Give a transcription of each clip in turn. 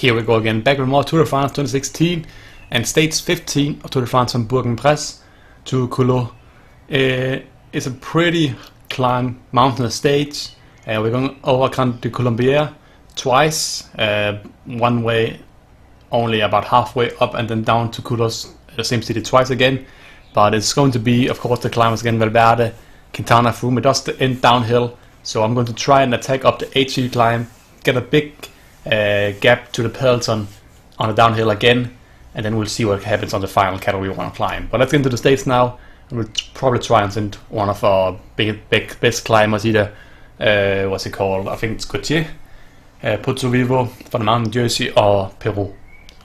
Here we go again, back with more Tour de France 2016 and Stage 15 of Tour de France from Bourg-en-Bresse to Culo. It's a pretty climb mountainous stage. We're going over Grand du Colombier twice, one way only about halfway up and then down to Culo's the same city twice again. But it's going to be, of course, the climbers again, Valverde, Quintana, Froome. It does end downhill, so I'm going to try and attack up the HE climb, get a big gap to the peloton on the downhill again, and then we'll see what happens on the final category 1 climb. But let's get into the states now, and we'll probably try and send one of our best climbers, either what's it called? I think it's Gautier, Puerto Vivo for the mountain Jersey, or Peru.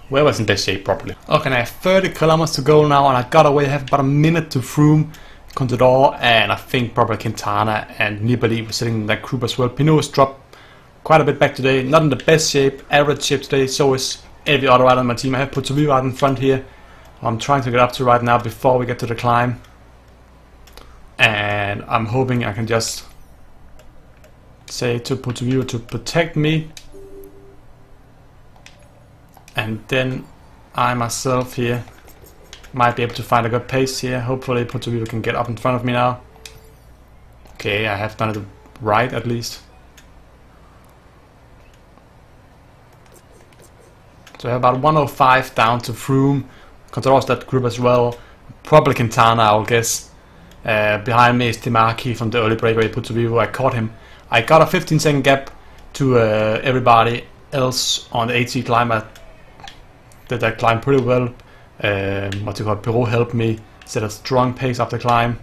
Whoever's in best shape properly. Okay, I have 30 kilometers to go now, and I got away. I have about a minute to Froome, Contador, and I think probably Quintana and Nibali were sitting in that group as well. Pinot has dropped quite a bit back today, not in the best shape, average shape today, so is every other rider on my team. I have Puerto Vivo out in front here. I'm trying to get up to right now before we get to the climb, and I'm hoping I can just say to Puerto Vivo to protect me, and then I myself here might be able to find a good pace here. Hopefully Puerto Vivo can get up in front of me now. Okay, I have done it right at least. So I have about 105 down to Froome. Contador's that group as well. Probably Quintana, I'll guess. Behind me is Temaki from the early breakaway Puerto Vivo. I caught him. I got a 15-second gap to everybody else on the HC climb. I did that climb pretty well. Peru helped me set a strong pace up the climb.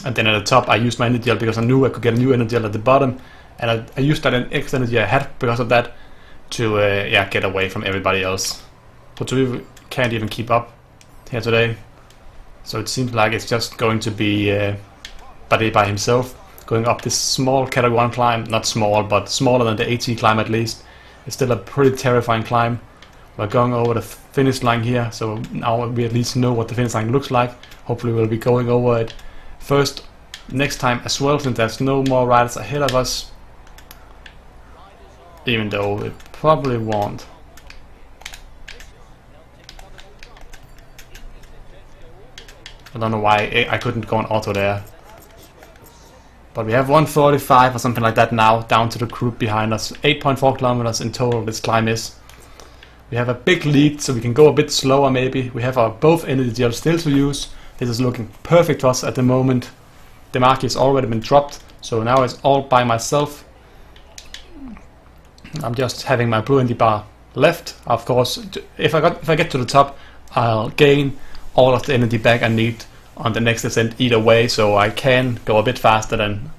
And then at the top I used my energy gel because I knew I could get a new energy gel at the bottom. And I used that extra energy I had because of that to get away from everybody else. Puerto Vivo can't even keep up here today, so it seems like it's just going to be Bardet by himself going up this small category 1 climb. Not small, but smaller than the AT climb at least. It's still a pretty terrifying climb. We're going over the finish line here, so now we at least know what the finish line looks like. Hopefully we'll be going over it first next time as well, since there's no more riders ahead of us, even though it probably won't. I don't know why I couldn't go on auto there. But we have 145 or something like that now, down to the group behind us. 8.4 kilometers in total this climb is. We have a big lead, so we can go a bit slower maybe. We have our both energy gels still to use. This is looking perfect for us at the moment. The mark has already been dropped, so now it's all by myself. I'm just having my blue energy bar left. Of course, if I get to the top, I'll gain all of the energy back I need on the next ascent either way, so I can go a bit faster than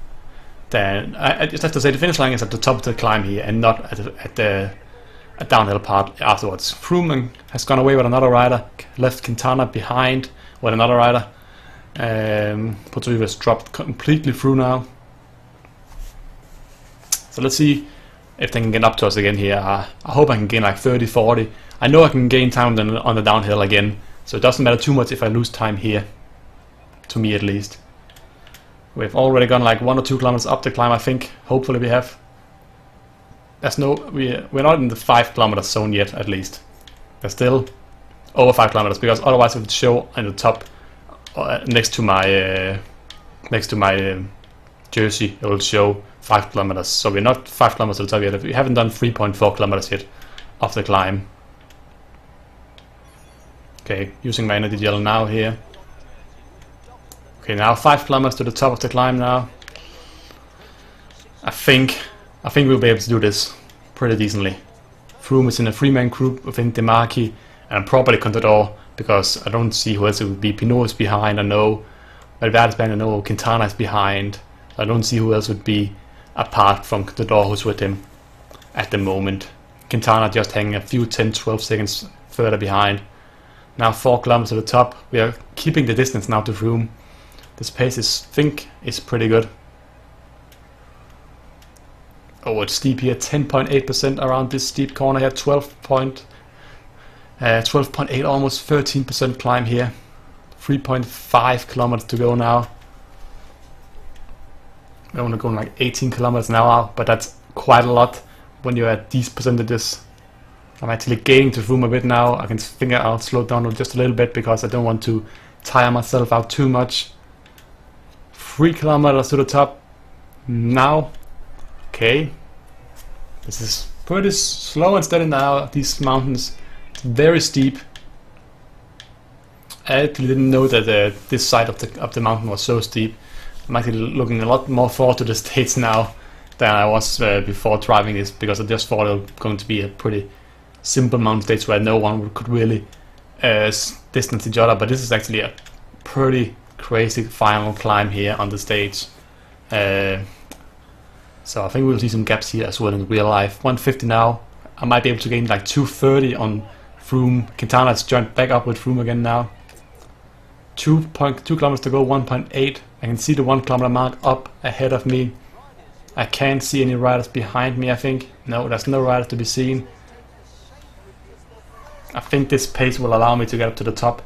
I just have to say the finish line is at the top of the climb here and not at the downhill part afterwards. Froome has gone away with another rider, left Quintana behind with another rider. Puerto Vivo has dropped completely through now. So let's see if they can get up to us again here. I hope I can gain like 30, 40. I know I can gain time on the downhill again, so it doesn't matter too much if I lose time here, to me at least. We've already gone like 1 or 2 kilometers up the climb, I think. Hopefully we have. We're not in the 5 kilometer zone yet, at least. We're still over 5 kilometers, because otherwise it would show on the top next to my jersey. It will show 5 kilometers. So we're not 5 kilometers to the top yet. We haven't done 3.4 kilometers yet of the climb. Okay, using my energy gel now here. Okay, now 5 kilometers to the top of the climb now. I think we'll be able to do this pretty decently. Froome is in a 3-man group within Temaki and probably Contador, because I don't see who else it would be. Pinot is behind, I know. Valverde's behind, I know. Quintana is behind. I don't see who else would be apart from Contador, who's with him at the moment. Quintana just hanging a few 10-12 seconds further behind. Now 4 kilometers to the top. We are keeping the distance now to Froome. This pace is pretty good. Oh, it's steep here, 10.8% around this steep corner here, 12.8, almost 13% climb here. 3.5 kilometers to go now. We're only going like 18 kilometers an hour, but that's quite a lot when you're at these percentages. I'm actually gaining to Froome a bit now. I can think I'll slow down just a little bit because I don't want to tire myself out too much. 3 kilometers to the top now. Okay, this is pretty slow and steady now. These mountains, it's very steep. I actually didn't know that this side of the mountain was so steep. I'm actually looking a lot more forward to the States now than I was before driving this, because I just thought it was going to be a pretty simple mountain stage where no one could really distance each other. But this is actually a pretty crazy final climb here on the stage. So I think we'll see some gaps here as well in real life. 150 now. I might be able to gain like 230 on Froome. Quintana has joined back up with Froome again now. 2.2 kilometers to go, 1.8. I can see the 1 kilometer mark up ahead of me. I can't see any riders behind me, I think. No, there's no riders to be seen. I think this pace will allow me to get up to the top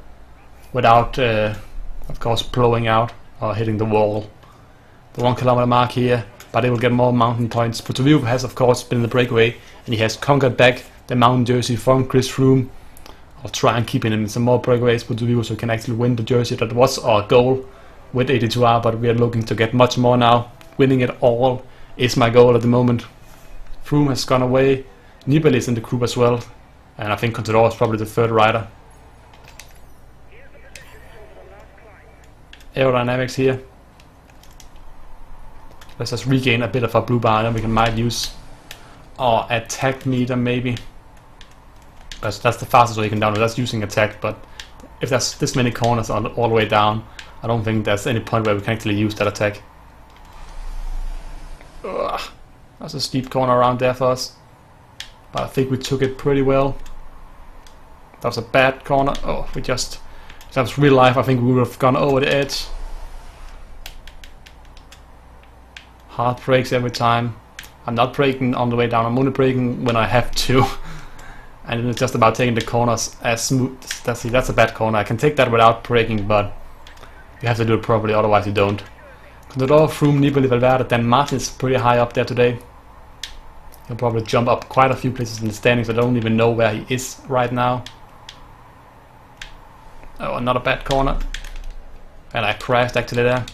without, of course, blowing out or hitting the wall. The 1 kilometer mark here, but it will get more mountain points. Putovio has, of course, been in the breakaway, and he has conquered back the mountain jersey from Chris Froome. I'll try and keep him in some more breakaways, Putovio, so he can actually win the jersey. That was our goal with 82R, but we are looking to get much more now. Winning it all is my goal at the moment. Froome has gone away. Nibali is in the group as well, and I think Contador is probably the third rider. Aerodynamics here. Let's just regain a bit of our blue bar, and then we might use our attack meter maybe. That's the fastest way you can download. That's using attack, but if there's this many corners all the way down, I don't think there's any point where we can actually use that attack. Ugh, that's a steep corner around there for us, but I think we took it pretty well. That was a bad corner. Oh, if that was real life, I think we would have gone over the edge. Hard brakes every time. I'm not braking on the way down, I'm only braking when I have to. And it's just about taking the corners as smooth. That's a bad corner. I can take that without braking, but you have to do it properly, otherwise you don't. Contador, Froome, Nibali, Valverde, Dan Martin is pretty high up there today. He'll probably jump up quite a few places in the standings. I don't even know where he is right now. Oh, another bad corner. And I crashed actually there.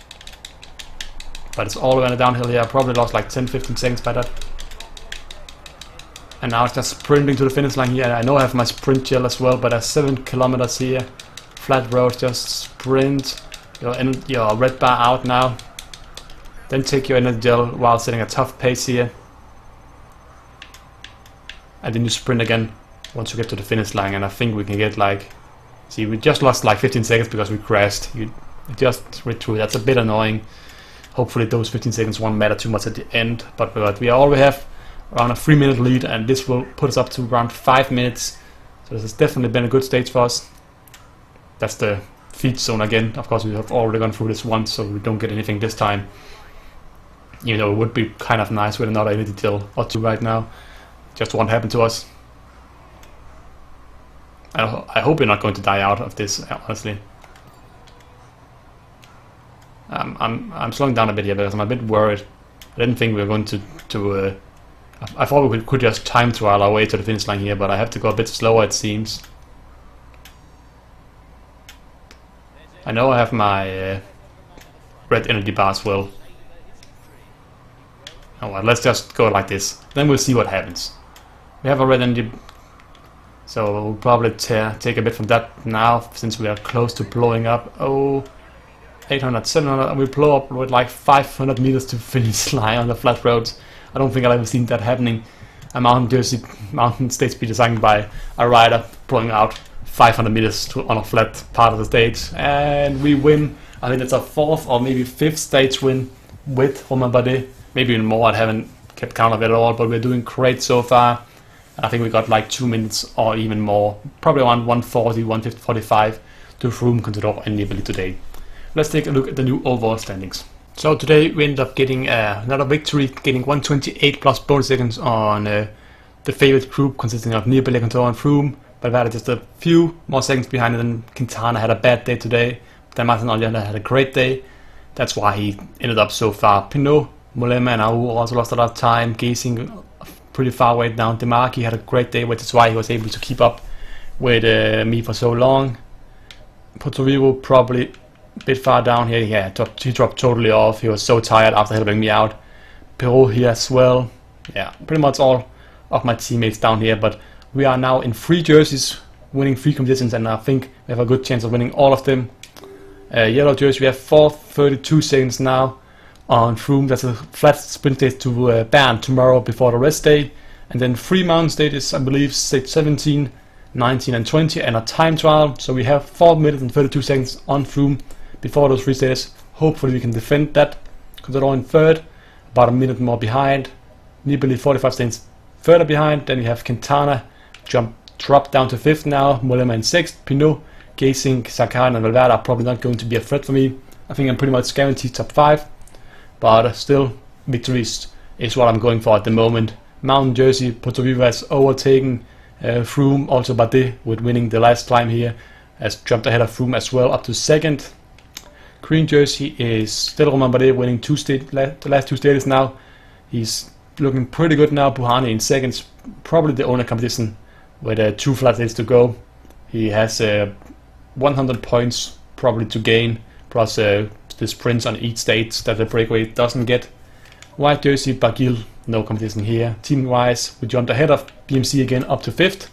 But it's all the way on the downhill here. I probably lost like 10-15 seconds by that. And now it's just sprinting to the finish line here. I know I have my sprint gel as well, but there's 7 kilometers here. Flat road, just sprint. Your red bar out now. Then take your energy gel while setting a tough pace here. And then you sprint again once you get to the finish line. And I think we can get like... See, we just lost like 15 seconds because we crashed. You just read through. That's a bit annoying. Hopefully those 15 seconds won't matter too much at the end. But we already have around a 3-minute lead, and this will put us up to around 5 minutes. So this has definitely been a good stage for us. That's the feed zone again. Of course, we have already gone through this once, so we don't get anything this time. You know, it would be kind of nice with another energy gel or two right now. Just won't happen to us. I hope we're not going to die out of this, honestly. I'm slowing down a bit here because I'm a bit worried. I didn't think we were going to I thought we could just time trial our way to the finish line here, but I have to go a bit slower, it seems. I know I have my red energy bar as well. Oh well, let's just go like this. Then we'll see what happens. We have a red energy, so we'll probably take a bit from that now, since we are close to blowing up. Oh, 800, 700, and we blow up with like 500 meters to finish line on the flat roads. I don't think I've ever seen that happening. A mountain stage speed designed by a rider blowing out 500 meters on a flat part of the stage, and we win. I think it's our 4th or maybe 5th stage win with Romain Bardet. Maybe even more. I haven't kept count of it at all, but we're doing great so far. I think we got like 2 minutes or even more, probably around 140, 150, 45 to Froome, Contador, and Nibali today. Let's take a look at the new overall standings. So today we ended up getting another victory, getting 128 plus bonus seconds on the favorite group consisting of Nibali, Contador, and Froome. But we had just a few more seconds behind it, and Quintana had a bad day today. Dan Martin on the other had a great day. That's why he ended up so far. Pinot, Mollema, and Aru also lost a lot of time. Gazing pretty far away down. Demarchi had a great day, which is why he was able to keep up with me for so long. Porto Vivo probably a bit far down here. Yeah, he dropped totally off. He was so tired after helping me out. Peru here as well. Yeah, pretty much all of my teammates down here, but we are now in 3 jerseys, winning 3 competitions, and I think we have a good chance of winning all of them. Yellow jersey, we have 4:32 seconds now on Froome. That's a flat sprint stage to Bern tomorrow before the rest day, and then 3 mountain stages, I believe, stage 17, 19 and 20, and a time trial. So we have 4 minutes and 32 seconds on Froome before those 3 stages. Hopefully we can defend that. Contador in 3rd, about a minute more behind. Nibali 45 seconds further behind. Then we have Quintana drop down to 5th now. Mollema in 6th. Pinot, Gesink, Sakai and Valverde are probably not going to be a threat for me. I think I'm pretty much guaranteed top 5, but still victories is what I'm going for at the moment. Mountain jersey, Porto Vivo has overtaken Froome, also Bardet with winning the last climb here, has jumped ahead of Froome as well up to 2nd. Green jersey is still Romain Bardet winning the last 2 stages now. He's looking pretty good now. Buhani in 2nd, probably the only competition with 2 flat stages to go. He has 100 points probably to gain, plus the sprints on each stage that the breakaway doesn't get. White jersey, Barguil, no competition here. Team-wise, we jumped ahead of BMC again up to 5th.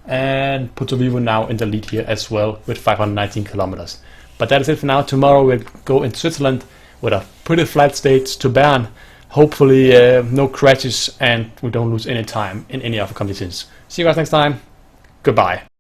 And Porto Vivo now in the lead here as well with 519 kilometers. But that is it for now. Tomorrow we'll go into Switzerland with a pretty flat stage to Bern. Hopefully no crashes and we don't lose any time in any of the competitions. See you guys next time. Goodbye.